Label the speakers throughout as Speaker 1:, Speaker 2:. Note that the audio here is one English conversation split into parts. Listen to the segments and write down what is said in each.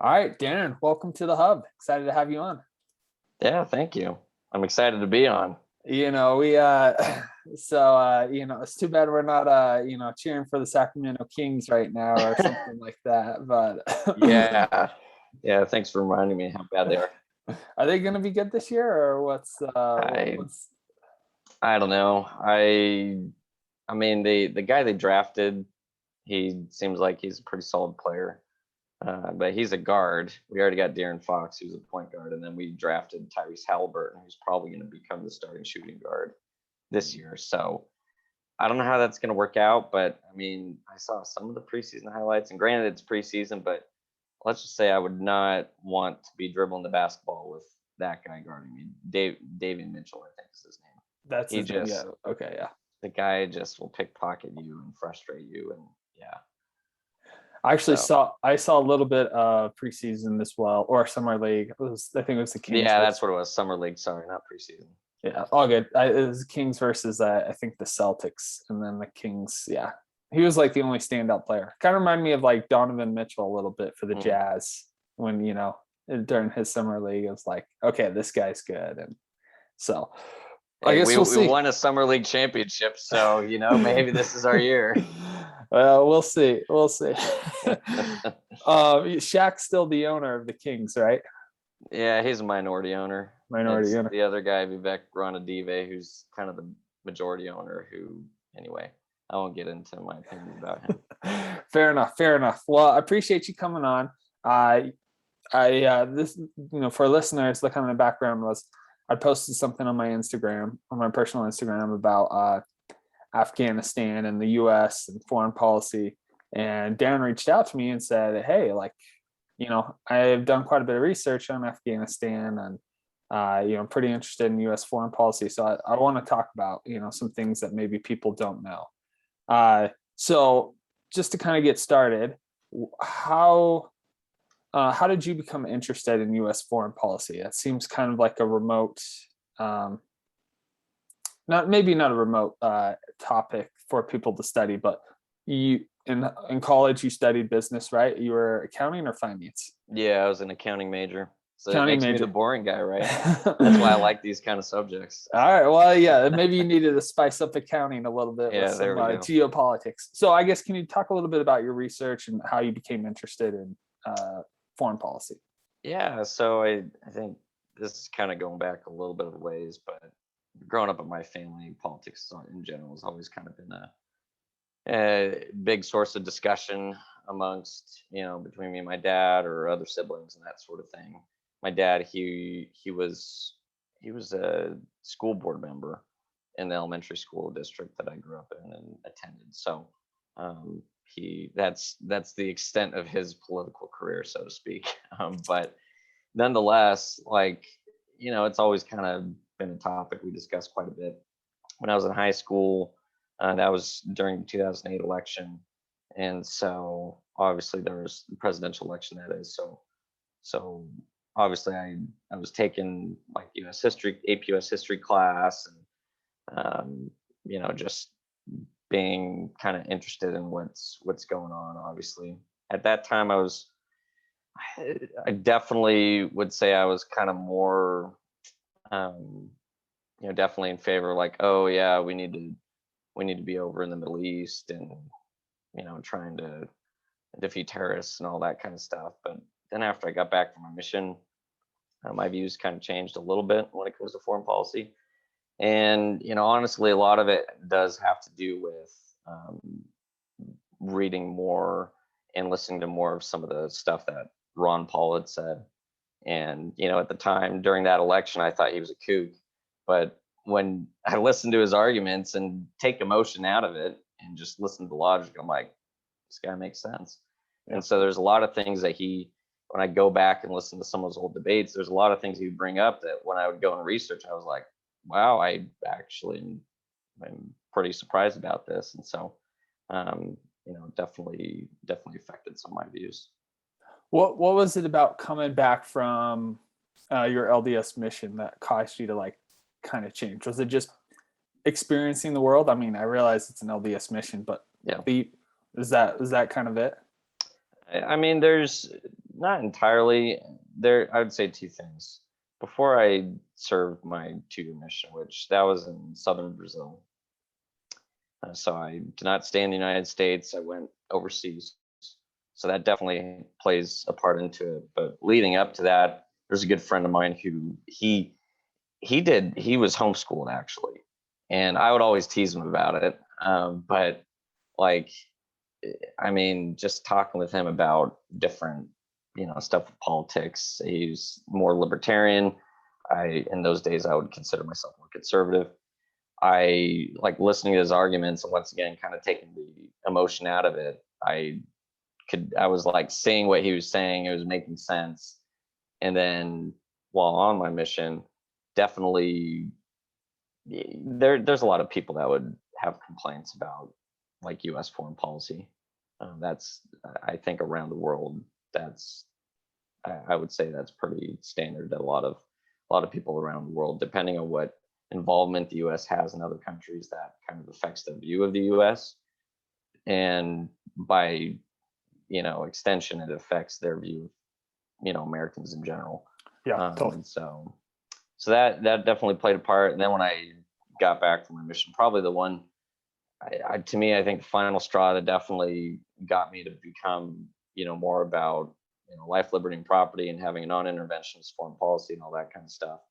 Speaker 1: All right, Darren, welcome to the hub. Excited to have you on.
Speaker 2: Yeah, thank you. I'm excited to be on.
Speaker 1: We it's too bad we're not cheering for the Sacramento Kings right now or something like that. But
Speaker 2: Yeah. Yeah, thanks for reminding me how bad they are.
Speaker 1: are they going to be good this year, or
Speaker 2: I
Speaker 1: what's
Speaker 2: I don't know. I mean the guy they drafted, he seems like he's a pretty solid player. But he's a guard. We already got Darren Fox, who's a point guard, and then we drafted Tyrese Halliburton, who's probably going to become the starting shooting guard this year. So I don't know how that's going to work out, but I mean, I saw some of the preseason highlights, and granted, it's preseason, but let's just say I would not want to be dribbling the basketball with that guy guarding me. Davian Mitchell, I think is his name.
Speaker 1: that's
Speaker 2: He
Speaker 1: his name? Yeah.
Speaker 2: just
Speaker 1: Okay. Yeah.
Speaker 2: the guy just will pickpocket you and frustrate you, and yeah. So
Speaker 1: I saw a little bit of preseason as well, or summer league. I think it was the Kings.
Speaker 2: yeah, that's what it was. Summer league. Sorry, not preseason.
Speaker 1: Yeah, all good. It was Kings versus I think the Celtics, and then the Kings. Yeah, he was like the only standout player. Kind of reminded me of like Donovan Mitchell a little bit for the Jazz when during his summer league. It was like, okay, this guy's good, and so I guess
Speaker 2: we
Speaker 1: we'll see.
Speaker 2: won a summer league championship, so maybe this is our year.
Speaker 1: Well, we'll see. We'll see. Shaq's still the owner of the Kings, right?
Speaker 2: Yeah, he's a minority owner.
Speaker 1: Minority
Speaker 2: It's
Speaker 1: owner.
Speaker 2: the other guy, Vivek Ranadive, who's kind of the majority owner. Who, anyway, I won't get into my opinion about him.
Speaker 1: Fair enough. Fair enough. Well, I appreciate you coming on. This for listeners, the kind of background was I posted something on my Instagram, on my personal Instagram, about Afghanistan and the U.S. and foreign policy, and Darren reached out to me and said, "Hey, I've done quite a bit of research on Afghanistan, and I'm pretty interested in U.S. foreign policy, so I want to talk about some things that maybe people don't know." So just to kind of get started, how did you become interested in U.S. foreign policy? That seems kind of like a remote, not a remote topic for people to study, but you in college you studied business, right? You were accounting or finance?
Speaker 2: Yeah, I was an accounting major. So it
Speaker 1: Accounting
Speaker 2: makes me
Speaker 1: major.
Speaker 2: the boring guy, right? That's why I like these kind of subjects.
Speaker 1: All right. Well, yeah, maybe you needed to spice up accounting a little bit with
Speaker 2: Yeah,
Speaker 1: some
Speaker 2: there we go.
Speaker 1: geopolitics. So I guess, can you talk a little bit about your research and how you became interested in foreign policy?
Speaker 2: Yeah, so I think this is kind of going back a little bit of ways, but growing up in my family, politics in general has always kind of been a big source of discussion amongst, between me and my dad or other siblings and that sort of thing. My dad, he was a school board member in the elementary school district that I grew up in and attended. So that's the extent of his political career, so to speak. But nonetheless, it's always kind of been a topic we discussed quite a bit. When I was in high school, that was during the 2008 election, and so obviously there was the presidential election, that is. So obviously I was taking like U.S. history, AP U.S. history class, and just being kind of interested in what's going on. Obviously, at that time I definitely would say I was kind of more, definitely in favor, like, oh yeah, we need to be over in the Middle East and trying to defeat terrorists and all that kind of stuff. But then after I got back from my mission, my views kind of changed a little bit when it comes to foreign policy. And honestly, a lot of it does have to do with reading more and listening to more of some of the stuff that Ron Paul had said. And at the time during that election, I thought he was a kook. But when I listened to his arguments and take emotion out of it and just listen to the logic, I'm like, this guy makes sense. Yeah. And so there's a lot of things that when I go back and listen to some of those old debates, there's a lot of things he would bring up that when I would go and research, I was like, wow, I'm pretty surprised about this. And so, definitely affected some of my views.
Speaker 1: What was it about coming back from your LDS mission that caused you to kind of change? Was it just experiencing the world? I mean, I realize it's an LDS mission, but
Speaker 2: yeah,
Speaker 1: is that kind of it?
Speaker 2: I mean, there's Not entirely. There, I would say two things. Before I served my 2-year mission, which that was in southern Brazil, so I did not stay in the United States. I went overseas. So that definitely plays a part into it. But leading up to that, there's a good friend of mine who he was homeschooled actually, and I would always tease him about it. But like, I mean, just talking with him about different, stuff with politics. He's more libertarian. In those days, I would consider myself more conservative. I like listening to his arguments, and once again, kind of taking the emotion out of it. I was like seeing what he was saying. It was making sense. And then while on my mission, definitely there's a lot of people that would have complaints about like U.S. foreign policy. That's I think around the world. I would say that's pretty standard. That a lot of people around the world, depending on what involvement the U.S. has in other countries, that kind of affects the view of the U.S. And by extension, it affects their view of Americans in general.
Speaker 1: Yeah, totally.
Speaker 2: So that definitely played a part. And then when I got back from my mission, probably the one to me, I think the final straw that definitely got me to become more about life, liberty, and property, and having a non-interventionist foreign policy and all that kind of stuff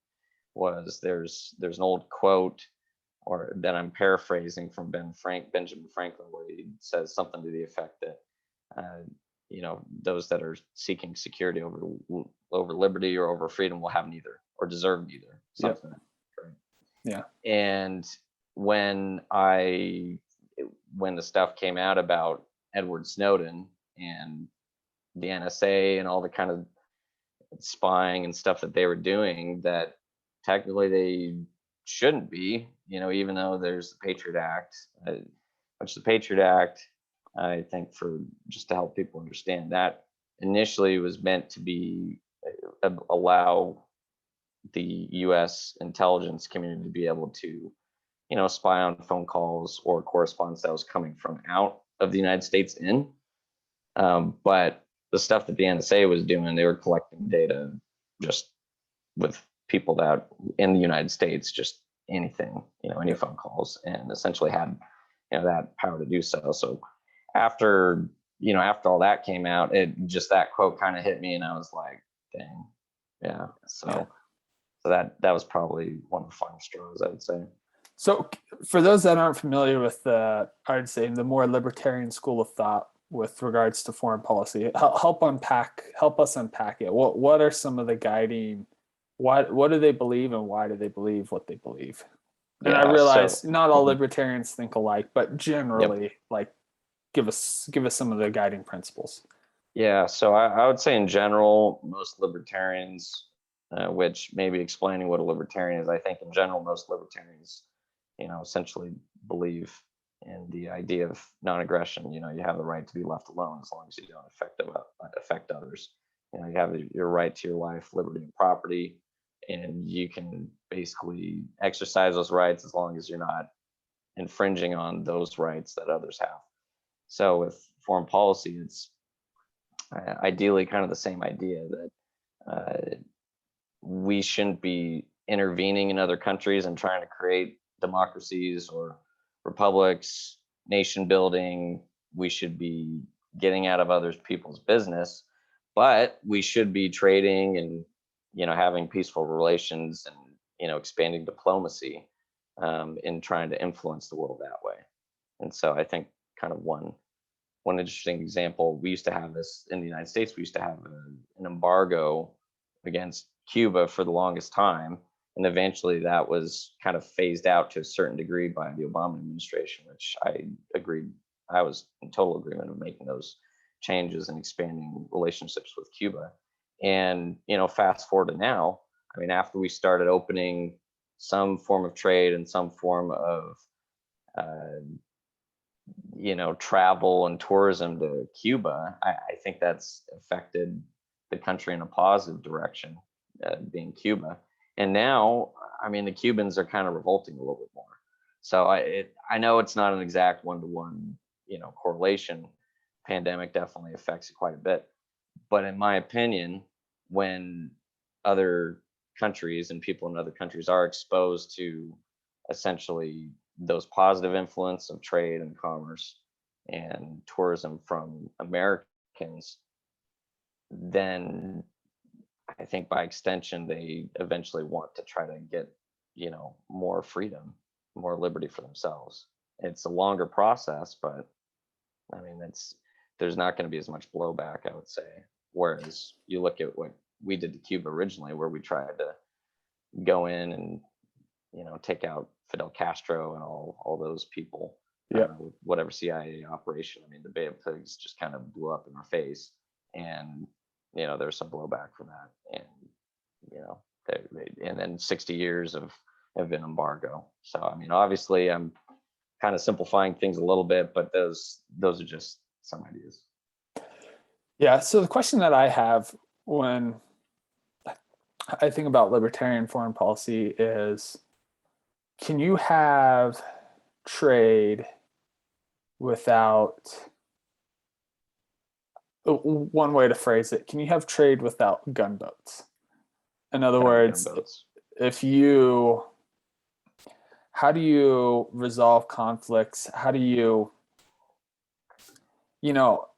Speaker 2: was there's an old quote, or that I'm paraphrasing, from Benjamin Franklin, where he says something to the effect that those that are seeking security over liberty or over freedom will have neither, or deserve neither. Something. Yep. Right?
Speaker 1: Yeah.
Speaker 2: And when the stuff came out about Edward Snowden and the NSA and all the kind of spying and stuff that they were doing, that technically they shouldn't be, even though there's the Patriot Act, which the Patriot Act, I think, for just to help people understand, that initially was meant to be allow the U.S. intelligence community to be able to, spy on phone calls or correspondence that was coming from out of the United States in. But the stuff that the NSA was doing, they were collecting data just with people that in the United States, just anything, any phone calls, and essentially had, that power to do so. So after all that came out, that quote kind of hit me, and I was like, dang, yeah. So that was probably one of the final straws, I would say.
Speaker 1: So for those that aren't familiar with I'd say the more libertarian school of thought with regards to foreign policy, help us unpack it. What are some of the guiding, what do they believe, and why do they believe what they believe? And I realize not all libertarians think alike, but generally, like, give us some of the guiding principles.
Speaker 2: Yeah, so I would say in general, most libertarians, which maybe explaining what a libertarian is, I think in general, most libertarians, essentially believe in the idea of non-aggression. You have the right to be left alone as long as you don't affect others. You have your right to your life, liberty, and property, and you can basically exercise those rights as long as you're not infringing on those rights that others have. So with foreign policy, it's ideally kind of the same idea that we shouldn't be intervening in other countries and trying to create democracies or republics, nation building. We should be getting out of other people's business, but we should be trading and having peaceful relations and expanding diplomacy in trying to influence the world that way. And so I think kind of one interesting example, we used to have this in the United States. We used to have an embargo against Cuba for the longest time. And eventually that was kind of phased out to a certain degree by the Obama administration, which I agreed. I was in total agreement of making those changes and expanding relationships with Cuba. And, fast forward to now, I mean, after we started opening some form of trade and some form of, travel and tourism to Cuba, I think that's affected the country in a positive direction, being Cuba. And now, I mean, the Cubans are kind of revolting a little bit more. So I know it's not an exact one-to-one, correlation. Pandemic definitely affects it quite a bit, But in my opinion, when other countries and people in other countries are exposed to essentially those positive influence of trade and commerce and tourism from Americans, then I think by extension they eventually want to try to get, more freedom, more liberty for themselves. It's a longer process, but I mean, there's not going to be as much blowback, I would say. Whereas you look at what we did to Cuba originally, where we tried to go in and take out Fidel Castro and all those people,
Speaker 1: Yeah.
Speaker 2: with whatever CIA operation. I mean, the Bay of Pigs just kind of blew up in our face, and there's some blowback from that, and and then 60 years of an embargo. So I mean, obviously, I'm kind of simplifying things a little bit, but those are just some ideas.
Speaker 1: Yeah. So the question that I have when I think about libertarian foreign policy is, can you have trade without, one way to phrase it, can you have trade without gunboats? In other words, how do you resolve conflicts? How do you,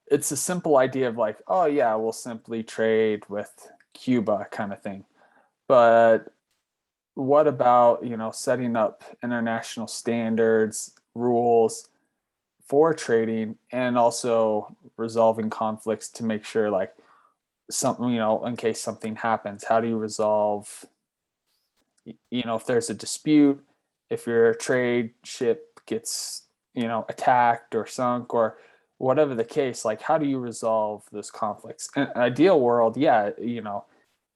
Speaker 1: it's a simple idea of like, oh yeah, we'll simply trade with Cuba kind of thing. But what about, setting up international standards, rules for trading, and also resolving conflicts to make sure like something, in case something happens, how do you resolve, if there's a dispute, if your trade ship gets, attacked or sunk or whatever the case, like how do you resolve those conflicts? In an ideal world, yeah,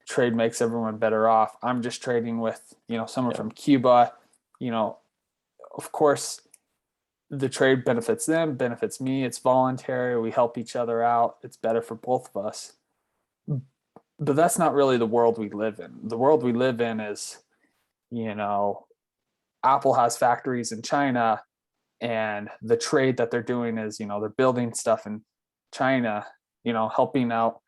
Speaker 1: trade makes everyone better off. I'm just trading with, someone from Cuba, of course the trade benefits them, benefits me. It's voluntary. We help each other out. It's better for both of us. But that's not really the world we live in. The world we live in is, Apple has factories in China, and the trade that they're doing is, they're building stuff in China, helping out,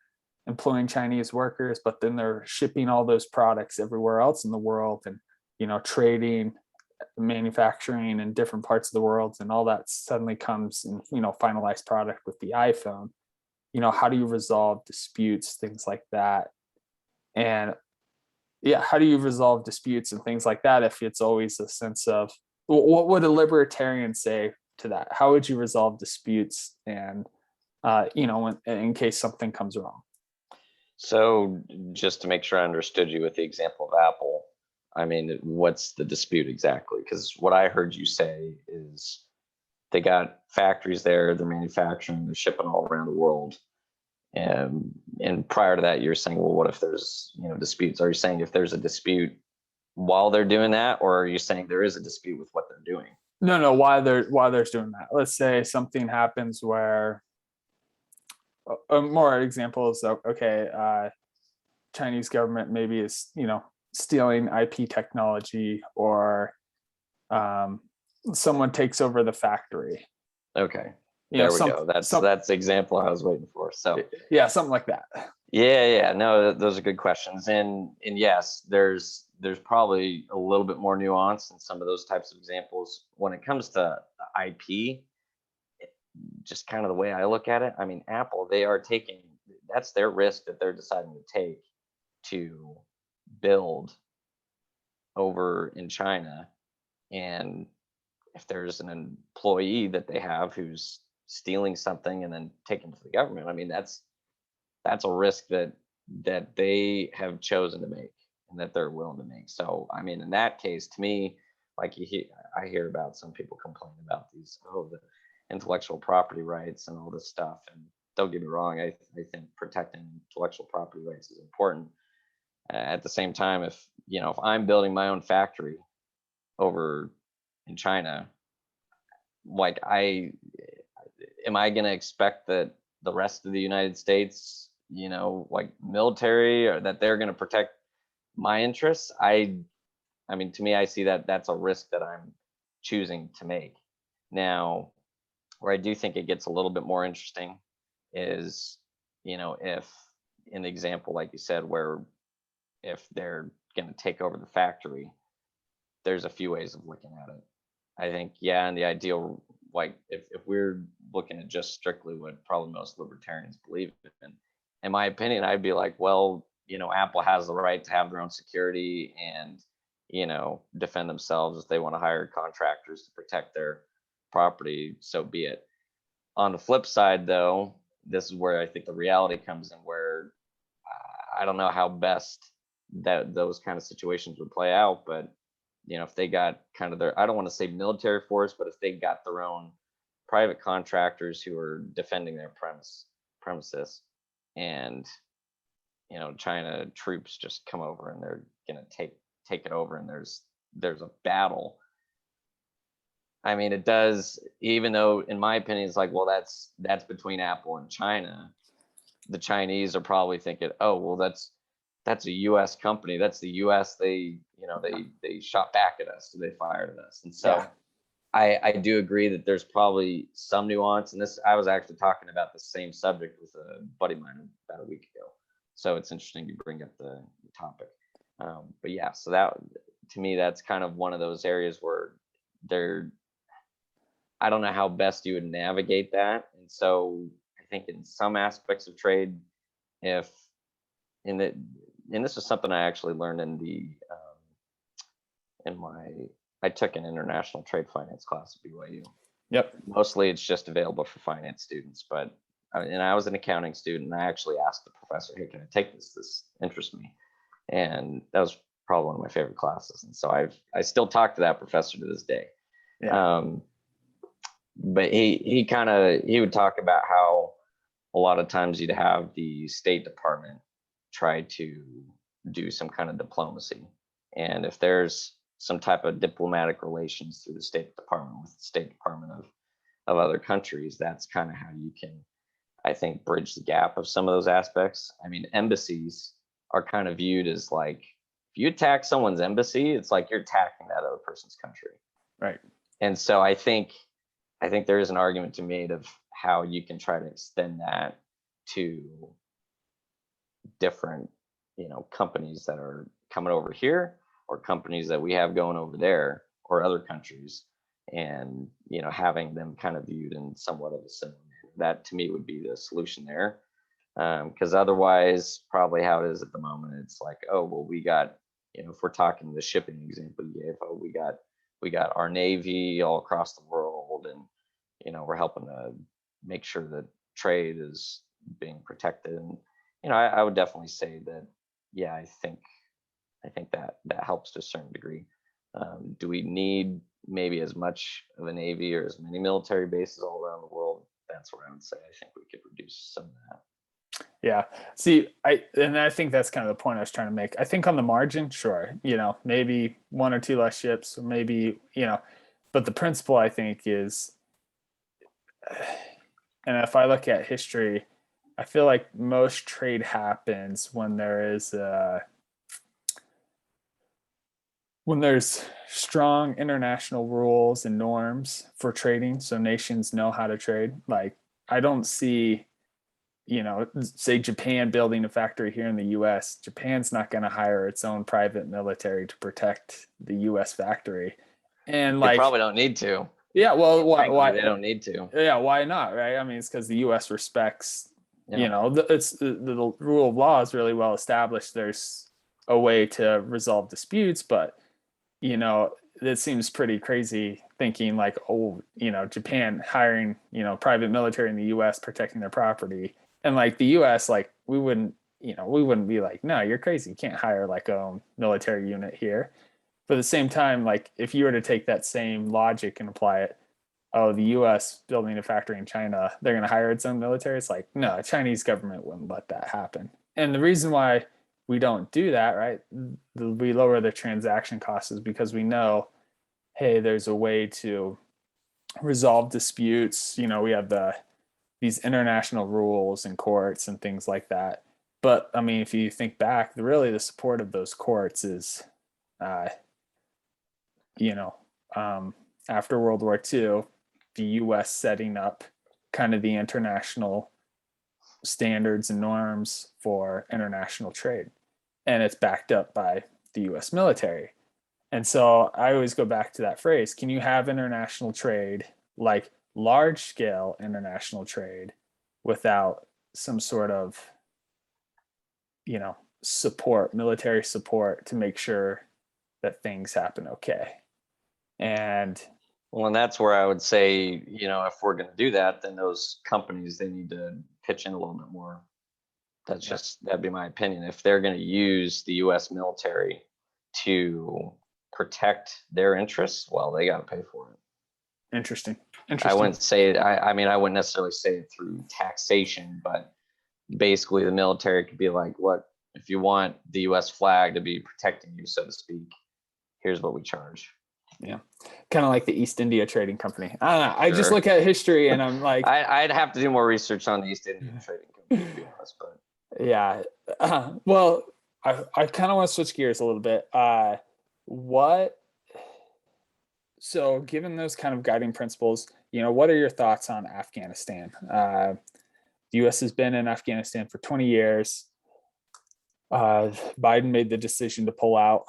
Speaker 1: employing Chinese workers, but then they're shipping all those products everywhere else in the world, and, trading, manufacturing in different parts of the world, and all that suddenly comes in, finalized product with the iPhone. How do you resolve disputes, things like that? And yeah, how do you resolve disputes and things like that if it's always a sense of, what would a libertarian say to that? How would you resolve disputes and in case something comes wrong?
Speaker 2: So just to make sure I understood you with the example of Apple, I mean, what's the dispute exactly? Because what I heard you say is they got factories there, they're manufacturing, they're shipping all around the world. And prior to that, you're saying, well, what if there's disputes? Are you saying if there's a dispute while they're doing that, or are you saying there is a dispute with what they're doing?
Speaker 1: No, while they're doing that. Let's say something happens where, more examples of, okay, Chinese government maybe is stealing IP technology, or someone takes over the factory.
Speaker 2: Okay. There we go. That's the example I was waiting for. So
Speaker 1: yeah, something like that.
Speaker 2: Yeah. No, those are good questions. And yes, there's probably a little bit more nuance in some of those types of examples. When it comes to IP, just kind of the way I look at it, I mean, Apple, that's their risk that they're deciding to take to build over in China. And if there's an employee that they have who's stealing something and then taken to the government, I mean, that's a risk that they have chosen to make and that they're willing to make. So I mean, in that case, to me, like I hear about some people complaining about these, the intellectual property rights and all this stuff. And don't get me wrong, I think protecting intellectual property rights is important. At the same time, if I'm building my own factory over in China, like am I going to expect that the rest of the United States, like military, or that they're going to protect my interests? I mean, to me, I see that that's a risk that I'm choosing to make. Now, where I do think it gets a little bit more interesting is, if an example, like you said, where if they're going to take over the factory, there's a few ways of looking at it. I think, yeah, in the ideal, like if we're looking at just strictly what probably most libertarians believe in my opinion, I'd be like, well, Apple has the right to have their own security and, defend themselves. If they want to hire contractors to protect their property, so be it. On the flip side, though, this is where I think the reality comes in, where I don't know how best that those kind of situations would play out, but if they got kind of their, I don't want to say military force, but if they got their own private contractors who are defending their premises, and China troops just come over and they're gonna take it over, and there's a battle. I mean, it does, even though in my opinion it's like, well, that's between Apple and China. The Chinese are probably thinking, oh, well, that's a U.S. company. That's the U.S. They shot back at us, so they fired at us. And so
Speaker 1: Yeah.
Speaker 2: I do agree that there's probably some nuance. And this, I was actually talking about the same subject with a buddy of mine about a week ago. So it's interesting you bring up the topic. But yeah, so that, to me, that's kind of one of those areas where I don't know how best you would navigate that. And so I think in some aspects of trade, if in the, and this is something I actually learned I took an international trade finance class at BYU.
Speaker 1: Yep.
Speaker 2: Mostly it's just available for finance students, but and I was an accounting student, and I actually asked the professor, hey, can I take this? This interests me. And that was probably one of my favorite classes. And so I still talk to that professor to this day.
Speaker 1: Yeah.
Speaker 2: But he would talk about how a lot of times you'd have the State Department try to do some kind of diplomacy. And if there's some type of diplomatic relations through the State Department with the State Department of other countries, that's kind of how you can, I think, bridge the gap of some of those aspects. I mean, embassies are kind of viewed as like, if you attack someone's embassy, it's like you're attacking that other person's country.
Speaker 1: Right.
Speaker 2: And so I think there is an argument to be made of how you can try to extend that to different, companies that are coming over here, or companies that we have going over there, or other countries, and having them kind of viewed in somewhat of a similar manner. That to me would be the solution there, because otherwise, probably how it is at the moment, it's like, oh, well, we got, if we're talking the shipping example you gave, oh, we got our Navy all across the world, and we're helping to make sure that trade is being protected. And I would definitely say that, yeah, I think that helps to a certain degree. Do we need maybe as much of a Navy or as many military bases all around the world? That's where I would say I think we could reduce some of that.
Speaker 1: Yeah. See, I think that's kind of the point I was trying to make. I think on the margin, sure, maybe one or two less ships, or maybe, but the principle I think is, and if I look at history, I feel like most trade happens when there's strong international rules and norms for trading, so nations know how to trade. Like, I don't see, say Japan building a factory here in the US. Japan's not going to hire its own private military to protect the US factory. And
Speaker 2: They
Speaker 1: like,
Speaker 2: probably don't need to.
Speaker 1: yeah, well, why
Speaker 2: they don't need to?
Speaker 1: Yeah, why not, right? I mean, it's because the US respects,
Speaker 2: Yeah.
Speaker 1: it's the rule of law is really well established. There's a way to resolve disputes, but it seems pretty crazy thinking like, oh, Japan hiring, private military in the US protecting their property. And like the US, like we wouldn't be like, no, you're crazy. You can't hire like a military unit here. But at the same time, like if you were to take that same logic and apply it, oh, the US building a factory in China, they're going to hire its own military. It's like, no, Chinese government wouldn't let that happen. And the reason why we don't do that, right? We lower the transaction costs is because we know, hey, there's a way to resolve disputes. We have these international rules and courts and things like that. But I mean, if you think back, really the support of those courts is, uh, you know, after World War II, the U.S. setting up kind of the international standards and norms for international trade. And it's backed up by the US military. And so I always go back to that phrase, can you have international trade, like large scale international trade, without some sort of, support, military support to make sure that things happen okay? And
Speaker 2: well, and that's where I would say, if we're going to do that, then those companies, they need to pitch in a little bit more. That'd be my opinion. If they're going to use the US military to protect their interests, well, they got to pay for it.
Speaker 1: Interesting.
Speaker 2: I wouldn't say it. I mean, I wouldn't necessarily say it through taxation, but basically the military could be like, look, if you want the US flag to be protecting you, so to speak, here's what we charge.
Speaker 1: Yeah. Kind of like the East India Trading Company. I don't know. I just look at history and I'm like,
Speaker 2: I'd have to do more research on the East India Trading Company, to be honest, but
Speaker 1: yeah. Well, I kind of want to switch gears a little bit. So given those kind of guiding principles, what are your thoughts on Afghanistan? The US has been in Afghanistan for 20 years. Biden made the decision to pull out.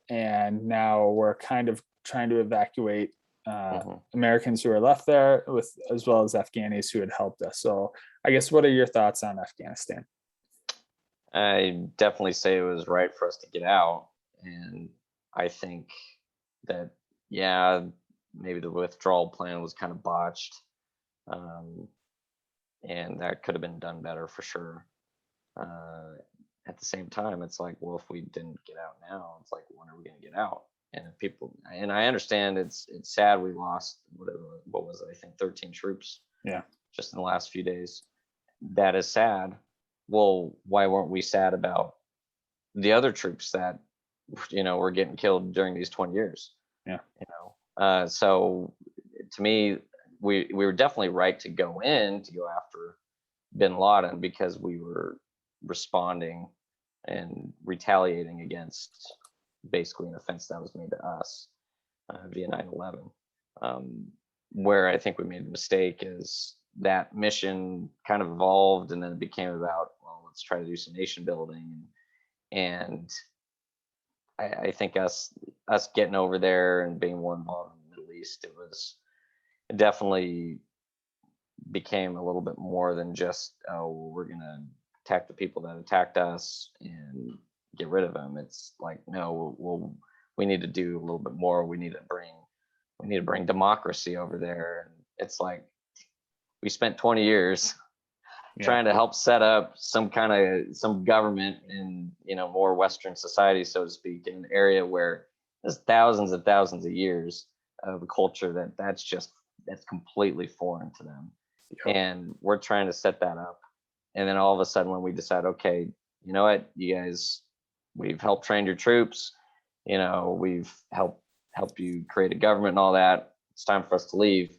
Speaker 1: And now we're kind of trying to evacuate Americans who are left there, as well as Afghanis who had helped us. So I guess, what are your thoughts on Afghanistan?
Speaker 2: I definitely say it was right for us to get out. And I think that, yeah, maybe the withdrawal plan was kind of botched. And that could have been done better for sure. At the same time, it's like, well, if we didn't get out now, it's like, when are we going to get out? And if and I understand it's sad we lost what was it? I think 13 troops.
Speaker 1: Yeah.
Speaker 2: Just in the last few days. That is sad. Well, why weren't we sad about the other troops that, were getting killed during these 20 years?
Speaker 1: Yeah.
Speaker 2: So to me, we were definitely right to go after bin Laden, because we were responding and retaliating against basically an offense that was made to us via 9/11. Where I think we made a mistake is that mission kind of evolved, and then it became about, well, let's try to do some nation building. And I think us getting over there and being more involved in the Middle East, it definitely became a little bit more than just, oh, we're gonna attack the people that attacked us and get rid of them. It's like, no, we need to do a little bit more. We need to bring democracy over there. And it's like, we spent 20 years trying to help set up some government in, more Western society, so to speak, in an area where there's thousands and thousands of years of a culture that's completely foreign to them. Yep. And we're trying to set that up. And then all of a sudden, when we decide, okay, you know what, you guys, we've helped train your troops, we've helped you create a government and all that, it's time for us to leave.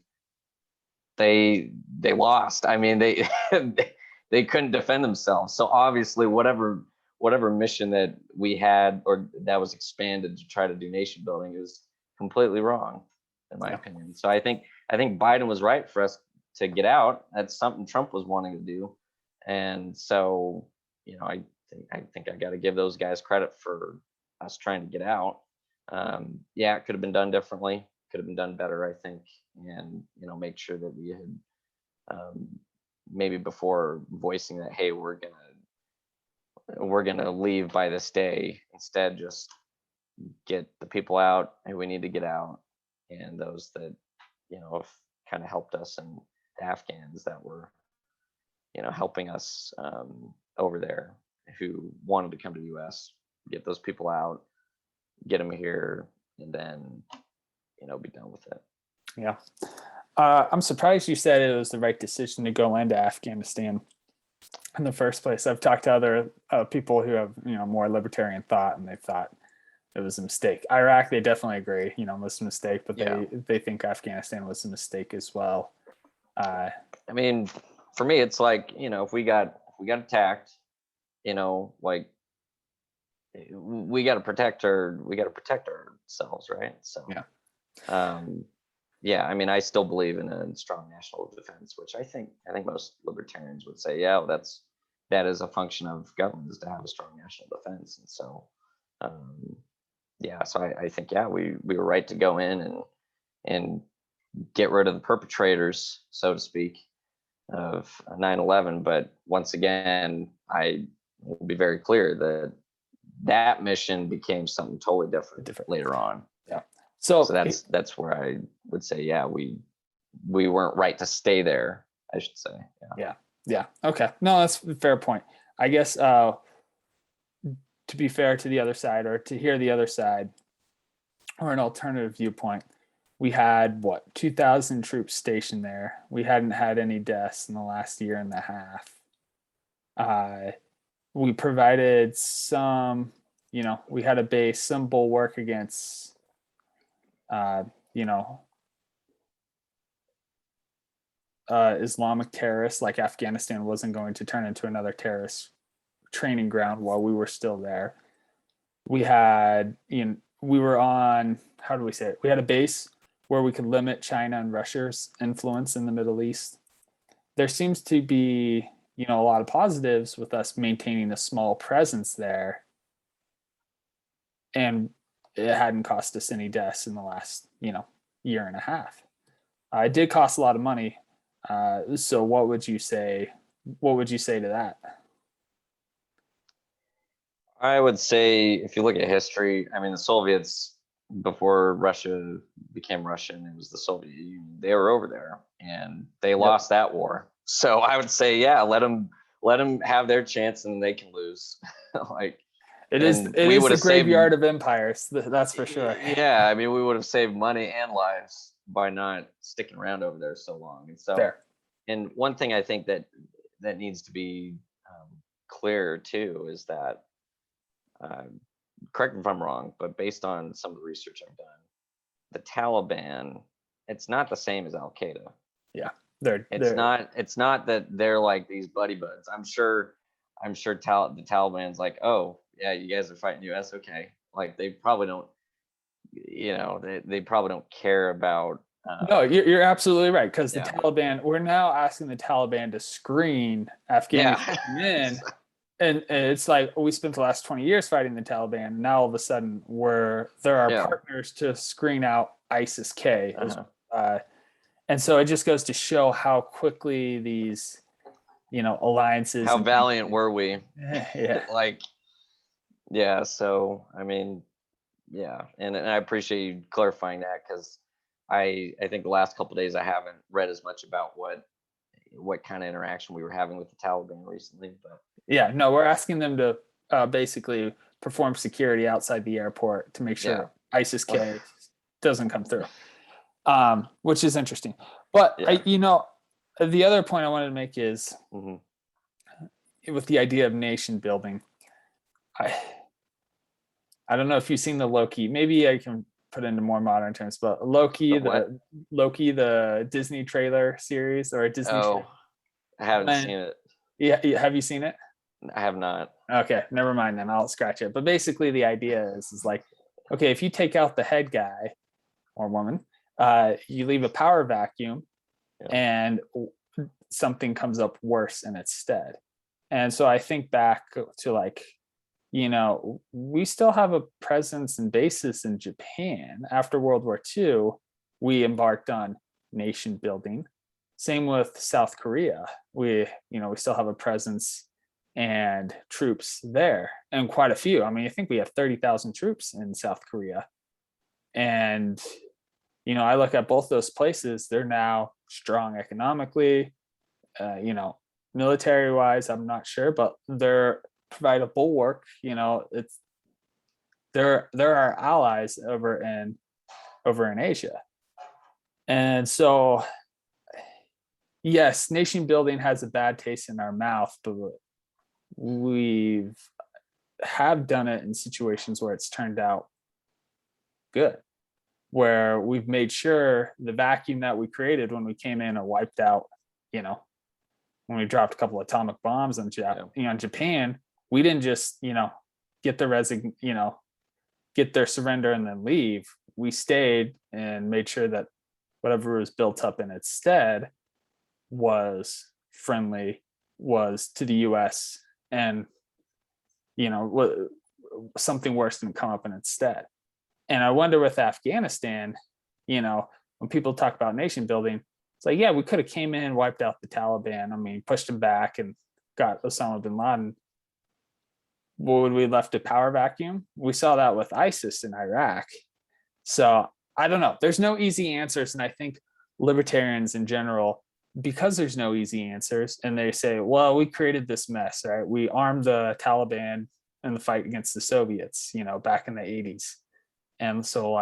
Speaker 2: They lost. I mean, they couldn't defend themselves. So obviously, whatever mission that we had or that was expanded to try to do nation building is completely wrong, in my opinion. So I think Biden was right for us to get out. That's something Trump was wanting to do. And so, I think I got to give those guys credit for us trying to get out. It could have been done differently, could have been done better, I think, and make sure that we had maybe before voicing that, hey, we're gonna leave by this day, instead just get the people out, and we need to get out, and those that have kind of helped us, and the Afghans that were helping us over there, who wanted to come to the US, get those people out, get them here, and then be done with it.
Speaker 1: Yeah. I'm surprised you said it was the right decision to go into Afghanistan in the first place. I've talked to other people who have more libertarian thought, and they thought it was a mistake. Iraq, they definitely agree, it was a mistake, but they think Afghanistan was a mistake as well.
Speaker 2: I mean, for me, it's like, if we got attacked, like, we got to protect ourselves, right? So yeah, I mean, I still believe in a strong national defense, which I think most libertarians would say, yeah, well, that is a function of government, is to have a strong national defense. And so, um, yeah, so I think, yeah, we were right to go in and get rid of the perpetrators, so to speak, of 9/11. But once again, I will be very clear that that mission became something totally different later on.
Speaker 1: Yeah.
Speaker 2: So that's where I would say, yeah, we weren't right to stay there, I should say.
Speaker 1: Yeah. Okay. No, that's a fair point. I guess to be fair to the other side, or to hear the other side, or an alternative viewpoint, we had 2,000 troops stationed there. We hadn't had any deaths in the last year and a half. We provided some, we had a base, some bulwark against, Islamic terrorists. Like Afghanistan wasn't going to turn into another terrorist training ground while we were still there. We had, we were on, how do we say it? We had a base where we could limit China and Russia's influence in the Middle East. There seems to be, a lot of positives with us maintaining a small presence there. And it hadn't cost us any deaths in the last, year and a half. It did cost a lot of money. So what would you say? What would you say to that?
Speaker 2: I would say, if you look at history, I mean, the Soviets, before Russia became Russian, it was the Soviet Union. They were over there and they lost that war. So I would say, yeah, let them have their chance and they can lose. Like,
Speaker 1: it is the graveyard of empires. That's for sure.
Speaker 2: Yeah. I mean, we would have saved money and lives by not sticking around over there so long. And so,
Speaker 1: Fair.
Speaker 2: And one thing I think that needs to be clear too is that, correct me if I'm wrong, but based on some of the research I've done, the Taliban, it's not the same as Al Qaeda.
Speaker 1: Yeah,
Speaker 2: it's not that they're like these buddy buds. I'm sure the Taliban's like, oh yeah, you guys are fighting US, okay. Like they probably don't, they probably don't care about.
Speaker 1: No, you're absolutely right, because the Taliban, we're now asking the Taliban to screen Afghanistan in. And it's like, we spent the last 20 years fighting the Taliban. And now all of a sudden there are partners to screen out ISIS-K. And so it just goes to show how quickly these, alliances.
Speaker 2: How valiant were we?
Speaker 1: Yeah.
Speaker 2: So, I mean, and I appreciate you clarifying that, because I think the last couple of days I haven't read as much about what kind of interaction we were having with the Taliban recently. But
Speaker 1: no, we're asking them to basically perform security outside the airport to make sure ISIS-K doesn't come through, which is interesting. But the other point I wanted to make is with the idea of nation building, I don't know if you've seen the Loki. Maybe I can put into more modern terms, but Loki, the Disney trailer series, or a Disney.
Speaker 2: I haven't seen it.
Speaker 1: Yeah, have you seen it?
Speaker 2: I have not.
Speaker 1: Okay, never mind then. I'll scratch it. But basically, the idea is like, okay, if you take out the head guy or woman, you leave a power vacuum, and something comes up worse in its stead. And so I think back to, like, we still have a presence and basis in Japan. After World War II, we embarked on nation building. Same with South Korea. We still have a presence and troops there, and quite a few. I mean, I think we have 30,000 troops in South Korea. And, I look at both those places, they're now strong economically, military wise, I'm not sure, but they're provide a bulwark. They're our allies over in Asia. And so, yes, nation building has a bad taste in our mouth, but we have done it in situations where it's turned out good, where we've made sure the vacuum that we created when we came in and wiped out, when we dropped a couple of atomic bombs on Japan, we didn't just, get their surrender and then leave. We stayed and made sure that whatever was built up in its stead was friendly, was to the US, and something worse didn't come up in its stead. And I wonder with Afghanistan, when people talk about nation building, it's like, yeah, we could have came in, wiped out the Taliban. I mean, pushed them back and got Osama bin Laden. What would we left a power vacuum? We saw that with ISIS in Iraq. So I don't know. There's no easy answers. And I think libertarians in general, because there's no easy answers, and they say, well, we created this mess, right? We armed the Taliban in the fight against the Soviets, back in the 80s. And so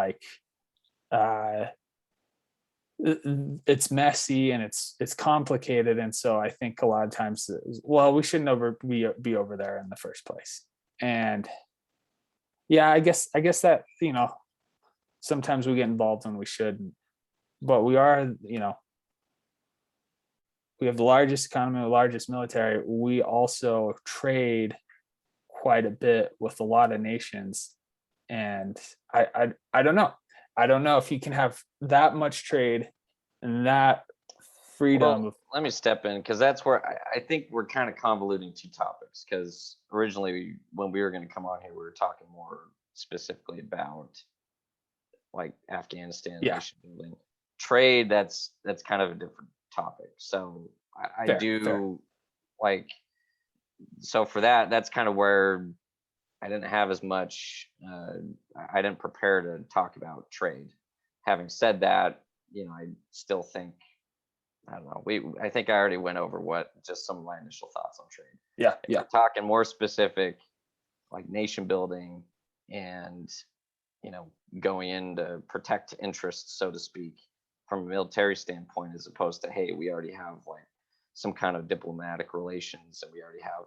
Speaker 1: it's messy and it's complicated. And so I think a lot of times, well, we shouldn't be over there in the first place. And yeah, I guess that, sometimes we get involved when we shouldn't, but we are, we have the largest economy, the largest military. We also trade quite a bit with a lot of nations. And I don't know. I don't know if you can have that much trade and that freedom.
Speaker 2: Well, let me step in, because that's where I think we're kind of convoluting two topics. Because originally, when we were going to come on here, we were talking more specifically about like Afghanistan, nation building, trade. That's kind of a different topic. So I do like. So for that, that's kind of where I didn't have as much, I didn't prepare to talk about trade. Having said that, I still think, I don't know, I think I already went over just some of my initial thoughts on trade.
Speaker 1: Yeah.
Speaker 2: If we're talking more specific, like nation building and, going in to protect interests, so to speak, from a military standpoint, as opposed to, hey, we already have like some kind of diplomatic relations and we already have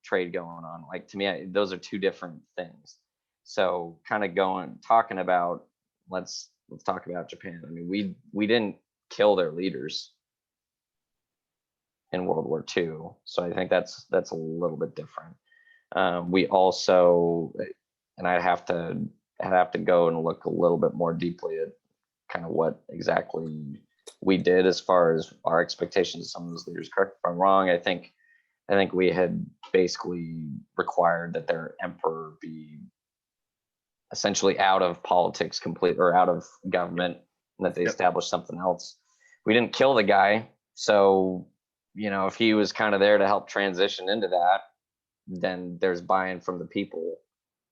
Speaker 2: trade going on. Like, to me, those are two different things. So kind of talking about, let's talk about Japan. I mean, we didn't kill their leaders in World War II. So I think that's a little bit different. We also, and I'd have to go and look a little bit more deeply at kind of what exactly we did as far as our expectations of some of those leaders. Correct if I'm wrong. I think we had basically required that their emperor be essentially out of politics completely, or out of government, and that they established something else. We didn't kill the guy. So, if he was kind of there to help transition into that, then there's buy-in from the people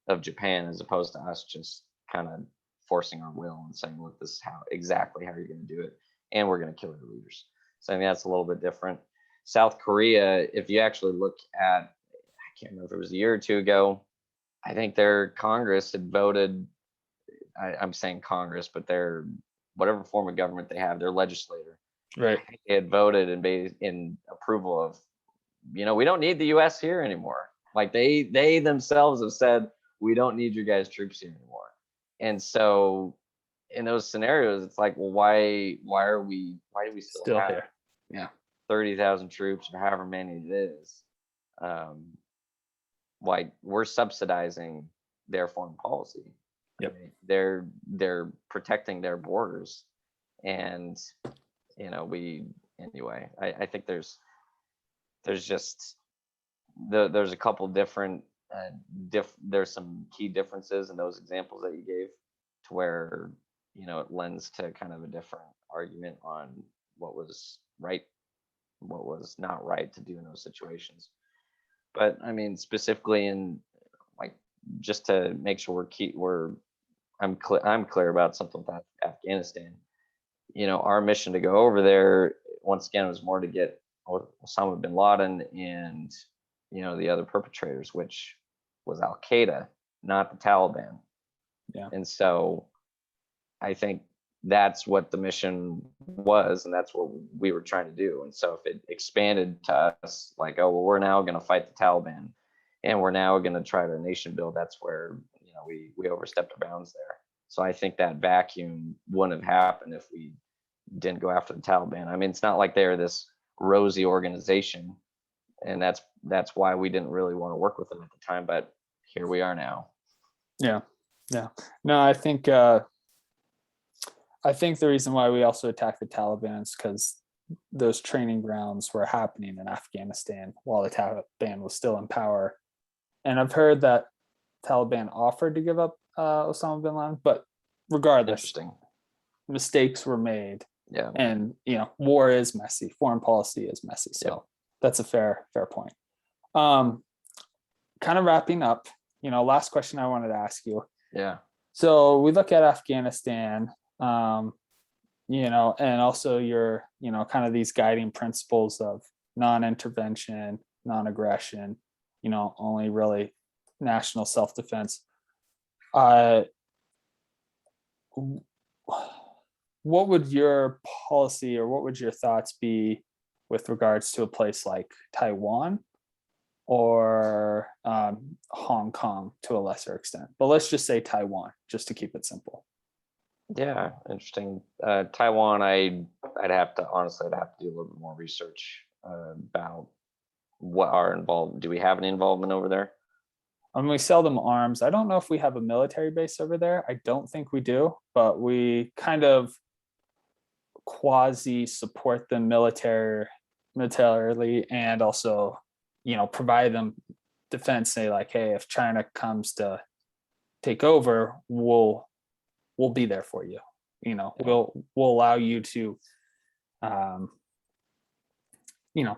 Speaker 2: of Japan, as opposed to us just kind of forcing our will and saying, look, this is exactly how you're going to do it. And we're going to kill your leaders. So I mean, that's a little bit different. South Korea, if you actually look at, I can't remember if it was a year or two ago, I think their Congress had voted, I'm saying Congress, but their whatever form of government they have, their legislator,
Speaker 1: Right.
Speaker 2: They had voted in approval of, we don't need the U.S. here anymore. Like they themselves have said, we don't need your guys' troops here anymore. And so in those scenarios, it's like, well, why do we still have
Speaker 1: here?
Speaker 2: Yeah. 30,000 troops or however many it is? Like, we're subsidizing their foreign policy.
Speaker 1: Yep.
Speaker 2: I mean, they're protecting their borders, and I think there's just there's a couple different there's some key differences in those examples that you gave, to where it lends to kind of a different argument on what was right, what was not right to do in those situations. But I mean, specifically in, like, just to make sure I'm clear about something with Afghanistan. Our mission to go over there, once again, was more to get Osama bin Laden and the other perpetrators, which was Al Qaeda, not the Taliban.
Speaker 1: Yeah.
Speaker 2: And so I think that's what the mission was, and that's what we were trying to do. And so if it expanded to us, like, oh, well, we're now going to fight the Taliban, and we're now going to try to nation build, that's where we overstepped our bounds there. So I think that vacuum wouldn't have happened if we didn't go after the Taliban. I mean, it's not like they're this rosy organization, and that's why we didn't really want to work with them at the time. But here we are now.
Speaker 1: Yeah. No, I think I think the reason why we also attacked the Taliban is because those training grounds were happening in Afghanistan while the Taliban was still in power. And I've heard that Taliban offered to give up Osama bin Laden, but regardless, mistakes were made.
Speaker 2: Yeah.
Speaker 1: And war is messy. Foreign policy is messy. So that's a fair point. Kind of wrapping up, last question I wanted to ask you.
Speaker 2: Yeah.
Speaker 1: So we look at Afghanistan, and also your, kind of these guiding principles of non-intervention, non-aggression, only really national self-defense. What would your policy or what would your thoughts be with regards to a place like Taiwan or Hong Kong to a lesser extent? But let's just say Taiwan, just to keep it simple.
Speaker 2: Yeah, interesting. Taiwan, I'd have to do a little bit more research about what are involved. Do we have any involvement over there?
Speaker 1: We sell them arms. I don't know if we have a military base over there. I don't think we do, but we kind of quasi support them militarily and also, provide them defense. Say like, hey, if China comes to take over, we'll be there for you. We'll allow you to,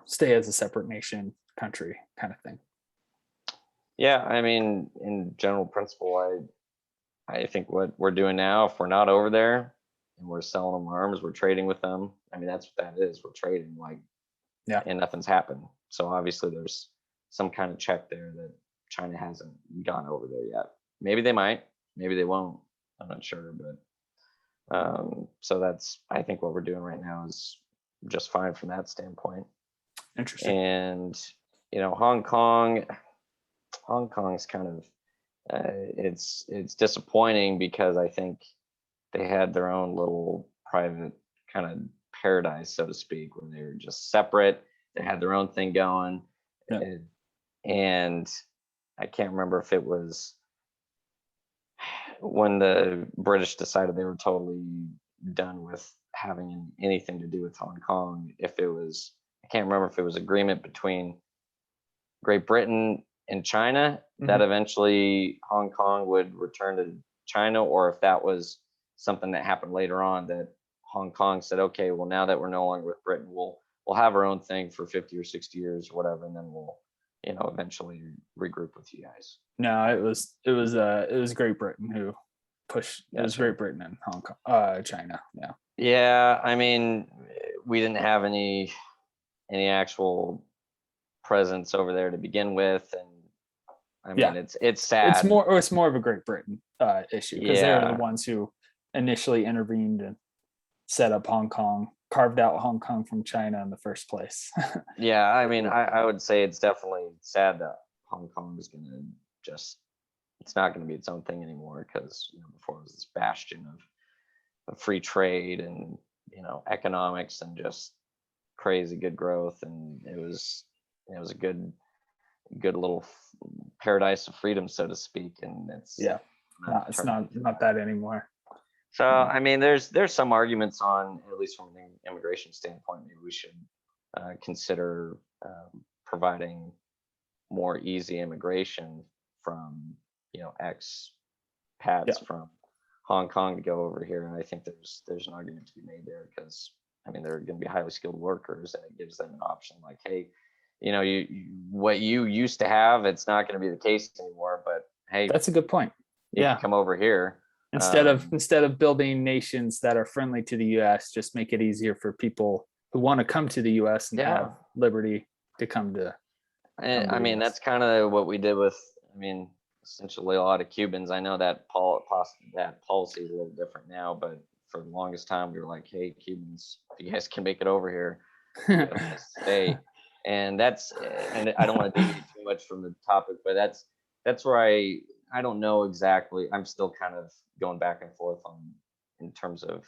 Speaker 1: stay as a separate nation, country kind of thing.
Speaker 2: Yeah, I mean, in general principle, I think what we're doing now, if we're not over there and we're selling them arms, we're trading with them. I mean, that's what that is. We're trading, and nothing's happened. So obviously there's some kind of check there that China hasn't gone over there yet. Maybe they might, maybe they won't. I'm not sure, but so that's, I think what we're doing right now is just fine from that standpoint.
Speaker 1: Interesting.
Speaker 2: And Hong Kong's kind of it's disappointing because I think they had their own little private kind of paradise, so to speak, where they were just separate. They had their own thing going, and I can't remember if it was when the British decided they were totally done with having anything to do with Hong Kong. If it was, I can't remember if it was agreement between Great Britain and China that eventually Hong Kong would return to China, or if that was something that happened later on that Hong Kong said, okay, well, now that we're no longer with Britain, we'll have our own thing for 50 or 60 years or whatever, and then we'll eventually regroup with you guys.
Speaker 1: No, it was Great Britain who pushed. It was Great Britain and Hong Kong, China.
Speaker 2: Yeah, I mean, we didn't have any actual presence over there to begin with, and I mean, it's sad.
Speaker 1: It's more of a Great Britain issue because they were the ones who initially intervened and set up Hong Kong, carved out Hong Kong from China in the first place.
Speaker 2: Yeah, I mean, I would say it's definitely sad that Hong Kong is going to it's not going to be its own thing anymore, because before it was this bastion of free trade and economics and just crazy good growth, and it was a good little paradise of freedom, so to speak, and it's
Speaker 1: it's not that anymore.
Speaker 2: So I mean, there's some arguments on, at least from an immigration standpoint, maybe we should consider providing more easy immigration from expats from Hong Kong to go over here, and I think there's an argument to be made there, because I mean, they're going to be highly skilled workers, and it gives them an option like, hey, what you used to have, it's not going to be the case anymore, but hey,
Speaker 1: that's a good point.
Speaker 2: You can come over here.
Speaker 1: Instead of building nations that are friendly to the U.S., just make it easier for people who want to come to the U.S. and have liberty to come to.
Speaker 2: I mean, that's kind of what we did with, essentially a lot of Cubans. I know that policy is a little different now, but for the longest time we were like, hey, Cubans, if you guys can make it over here, stay. And and I don't want to deviate too much from the topic, but that's where I don't know exactly. I'm still kind of going back and forth in terms of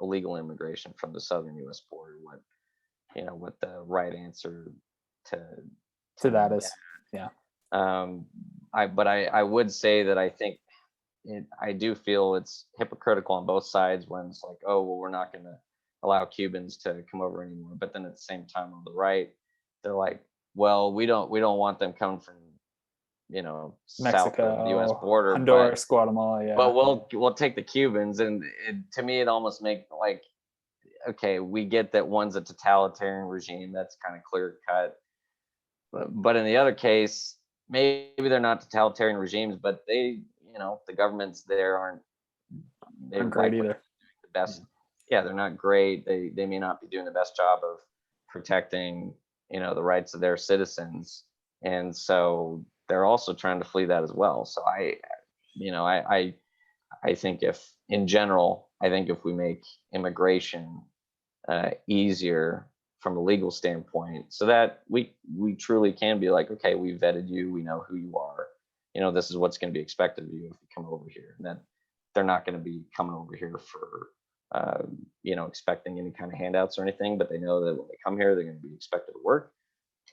Speaker 2: illegal immigration from the southern U.S. border. What the right answer to
Speaker 1: that is. Yeah.
Speaker 2: I would say that I think I do feel it's hypocritical on both sides when it's like, oh, well, we're not going to allow Cubans to come over anymore. But then at the same time on the right, they're like, well, we don't want them coming from, south of the U.S.
Speaker 1: Mexico,
Speaker 2: border,
Speaker 1: Honduras, Guatemala. Yeah.
Speaker 2: but we'll take the Cubans. And to me, it almost makes like, okay, we get that one's a totalitarian regime. That's kind of clear cut. But in the other case, maybe they're not totalitarian regimes, but they, the governments there aren't
Speaker 1: great either.
Speaker 2: The best. Yeah, they're not great. They may not be doing the best job of protecting, the rights of their citizens. And so they're also trying to flee that as well. So I think if we make immigration easier from a legal standpoint, so that we truly can be like, okay, we vetted you, we know who you are, this is what's going to be expected of you if you come over here. And then they're not going to be coming over here for expecting any kind of handouts or anything, but they know that when they come here, they're going to be expected to work.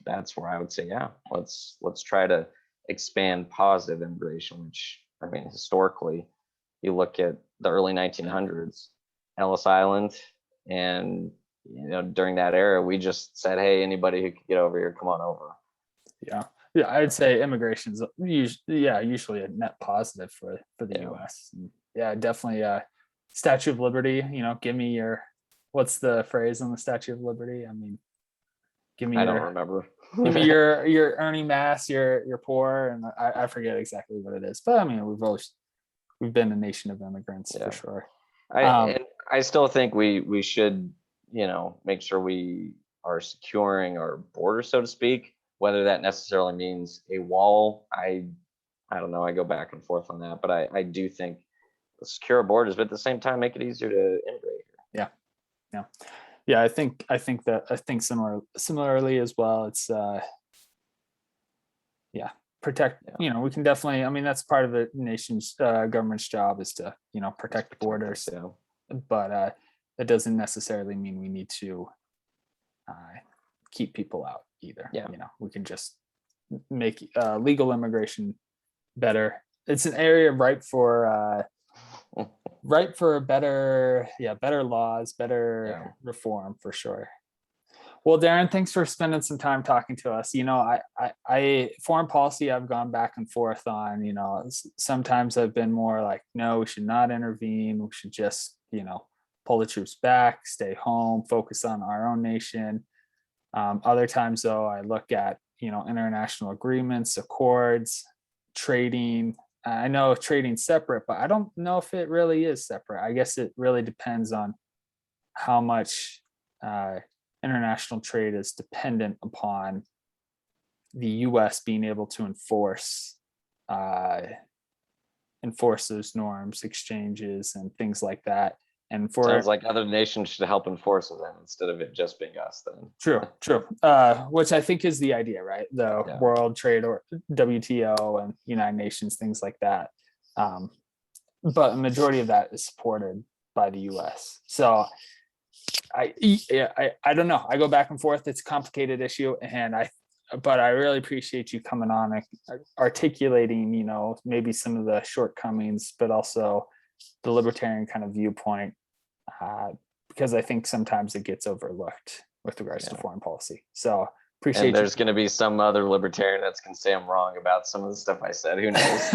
Speaker 2: That's where I would say, yeah, let's try to expand positive immigration, which, I mean, historically, you look at the early 1900s, Ellis Island, and during that era, we just said, hey, anybody who could get over here, come on over.
Speaker 1: Yeah, I'd say immigration is usually a net positive for the U.S. And yeah, definitely. Statue of Liberty. Give me what's the phrase on the Statue of Liberty? I mean,
Speaker 2: I don't remember.
Speaker 1: Give me your earning mass, you're poor, and I forget exactly what it is. But I mean, we've been a nation of immigrants for sure.
Speaker 2: I still think we should, make sure we are securing our border, so to speak. Whether that necessarily means a wall, I don't know. I go back and forth on that, but I do think secure borders, but at the same time, make it easier to immigrate here.
Speaker 1: Yeah. I think similarly as well. It's protect.
Speaker 2: Yeah.
Speaker 1: We can definitely. I mean, that's part of the nation's government's job is to protect borders.
Speaker 2: Yeah.
Speaker 1: But that doesn't necessarily mean we need to keep people out either.
Speaker 2: Yeah.
Speaker 1: We can just make legal immigration better. It's an area ripe for better laws, better reform for sure. Well, Darren, thanks for spending some time talking to us. I foreign policy I've gone back and forth on. Sometimes I've been more like, no, we should not intervene. We should just pull the troops back, stay home, focus on our own nation. Other times though, I look at international agreements, accords, trading. I know trading's separate, but I don't know if it really is separate. I guess it really depends on how much international trade is dependent upon the U.S. being able to enforce those norms, exchanges, and things like that. And
Speaker 2: sounds like other nations should help enforce them instead of it just being us. Then
Speaker 1: true. Which I think is the idea, right? The World Trade or WTO and United Nations, things like that. But the majority of that is supported by the U.S. So I don't know. I go back and forth. It's a complicated issue, but I really appreciate you coming on and articulating, maybe some of the shortcomings, but also the libertarian kind of viewpoint, because I think sometimes it gets overlooked with regards to foreign policy. So appreciate.
Speaker 2: And there's going to be some other libertarian that's going to say I'm wrong about some of the stuff I said. Who knows?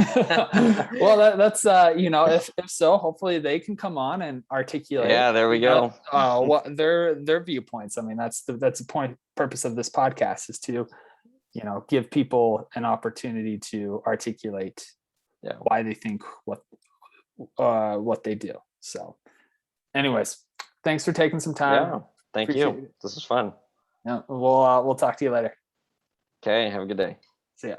Speaker 1: Well, that's if so, hopefully they can come on and articulate.
Speaker 2: Yeah, there we go.
Speaker 1: What their viewpoints. I mean, that's the purpose of this podcast is to, give people an opportunity to articulate why they think what they do. So anyways, thanks for taking some time.
Speaker 2: Yeah, thank you. This was fun.
Speaker 1: Yeah, we'll talk to you later.
Speaker 2: Okay, have a good day.
Speaker 1: See ya.